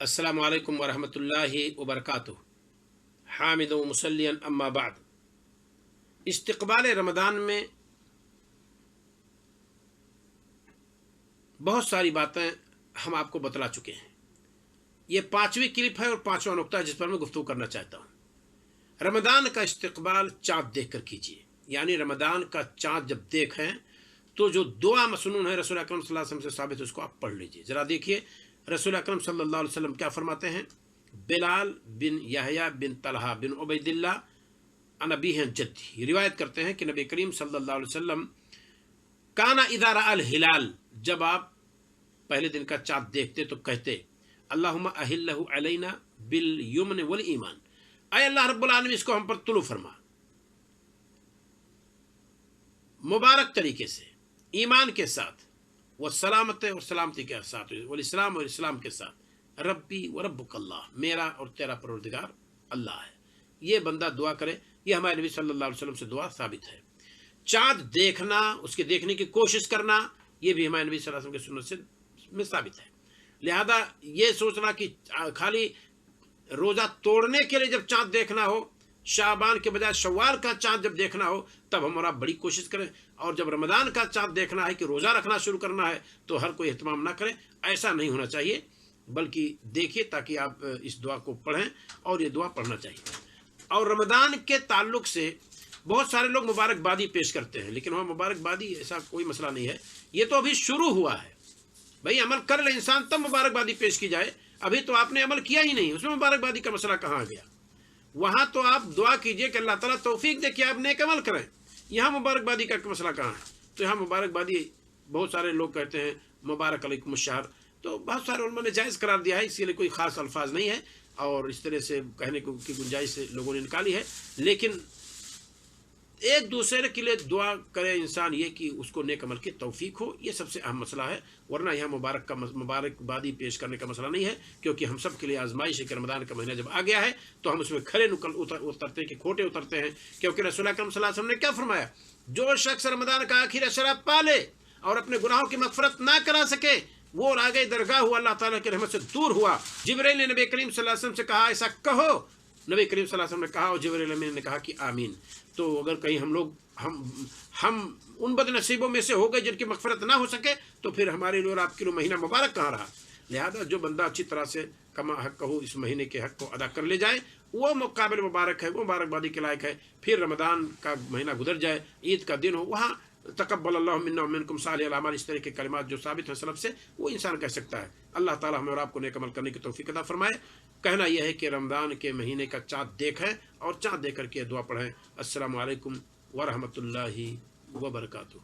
अस्सलामु अलैकुम वरहमतुल्लाहि वबरकातुह। हामिद व मुसल्लियन अम्मा बाद। इस्तिक़बाल रमज़ान में बहुत सारी बातें हम आपको बतला चुके हैं। ये 5वीं क्लिप है और 5वां नुक्ता है जिस पर मैं गुफ्तगू करना चाहता हूँ। रमज़ान का इस्तिक़बाल चाँद देख कर कीजिए, यानी रमज़ान का चाँद जब देखें तो जो दुआ मसनून है रसूल अकरम सल्लल्लाहु अलैहि वसल्लम से साबित है, उसको आप पढ़ लीजिए। ज़रा देखिए रसूल अकरम सल्लल्लाहु अलैहि वसल्लम क्या फरमाते हैं। बिलाल बिन यहया बिन तलहा बिन उबैदिल्लाह अन अबीहि अन जद्दी रिवायत करते हैं कि नबी करीम सल्लल्लाहु अलैहि वसल्लम काना इज़ा रअल हिलाल, जब आप पहले दिन का चाँद देखते तो कहते अल्लाहुम्मा अहिल्लहु अलैना बिल युमन वल ईमान, ऐ अल्लाह रब्बुल आलमीन इसको हम पर तुलू फरमा, मुबारक तरीके से, ईमान के साथ, व सलामत और सलामती के साथ, वल इस्लाम और इस्लाम के साथ, रब्बी व रब्बुकल्लाह, मेरा और तेरा परवरदिगार अल्लाह है। ये बंदा दुआ करे, ये हमारे नबी सल्लल्लाहु अलैहि वसल्लम से दुआ साबित है। चाँद देखना, उसके देखने की कोशिश करना, ये भी हमारे नबी सल्लल्लाहु अलैहि वसल्म के सुन्नत से में साबित है। लिहाजा ये सोचना कि खाली रोज़ा तोड़ने के लिए जब चाँद देखना हो, शाबान के बजाय शव्वाल का चाँद जब देखना हो तब हम और आप बड़ी कोशिश करें, और जब रमज़ान का चाँद देखना है कि रोज़ा रखना शुरू करना है तो हर कोई एहतमाम ना करे। ऐसा नहीं होना चाहिए, बल्कि देखिए ताकि आप इस दुआ को पढ़ें और ये दुआ पढ़ना चाहिए। और रमज़ान के ताल्लुक़ से बहुत सारे लोग मुबारकबादी पेश करते हैं, लेकिन वहाँ मुबारकबादी ऐसा कोई मसला नहीं है। ये तो अभी शुरू हुआ है भाई, अमल कर ले इंसान तब मुबारकबादी पेश की जाए। अभी तो आपने अमल किया ही नहीं, उसमें मुबारकबादी का मसला कहाँ आ गया। वहाँ तो आप दुआ कीजिए कि अल्लाह ताला तौफीक दे कि आप नेक अमल करें, यहाँ मुबारकबादी का मसला कहाँ है। तो यहाँ मुबारकबादी बहुत सारे लोग कहते हैं मुबारक अलैकुम शहर, तो बहुत सारे उलमा ने जायज़ करार दिया है, इसलिए कोई ख़ास अल्फाज नहीं है और इस तरह से कहने की गुंजाइश से लोगों ने निकाली है। लेकिन एक दूसरे के लिए दुआ करे इंसान, ये कि उसको नेक अमल की तौफीक हो, ये सबसे अहम मसला है। वरना यहाँ मुबारकबादी पेश करने का मसला नहीं है, क्योंकि हम सब के लिए आजमाइश है कि रमज़ान का महीना जब आ गया है तो हम उसमें खरे उतरते हैं कि खोटे उतरते हैं। क्योंकि रसूल अकरम सल्लल्लाहु अलैहि वसल्लम ने क्या फरमाया, जो शख्स रमज़ान का आखिरी अशरा पाले और अपने गुनाहों की मग़फ़िरत ना करा सके वो आगे दरगाह हुआ अल्लाह ताला की रहमत से दूर हुआ। जिब्रील ने नबी करीम सल्लल्लाहु अलैहि वसल्लम से कहा ऐसा कहो, नबी करीम सल्लल्लाहु अलैहि वसल्लम ने कहा और जिब्रील अमीन ने कहा कि आमीन। तो अगर कहीं हम लोग हम उन बदनसीबों में से हो गए जिनकी मग़फ़िरत ना हो सके तो फिर हमारे लिए और आपके लिए महीना मुबारक कहाँ रहा। लिहाजा जो बंदा अच्छी तरह से कमा हक कहो इस महीने के हक को अदा कर ले जाए वो मुकाबिल मुबारक है, वो मुबारकबादी के लायक है। फिर रमज़ान का महीना गुजर जाए, ईद का दिन हो, वहाँ तक़ब्बलल्लाहु मिन्ना व मिनकुम सालिहल अमाल, इस तरह के कलिमात जो साबित हैं सलफ़ से, वो इंसान कह सकता है। अल्लाह ताला हमें और आपको नेक अमल करने की तौफ़ीक़ अता फ़रमाए। कहना यह है कि रमज़ान के महीने का चाँद देखें और चाँद देख कर के दुआ पढ़ें। अस्सलामु अलैकुम व रहमतुल्लाहि व बरकातुहू।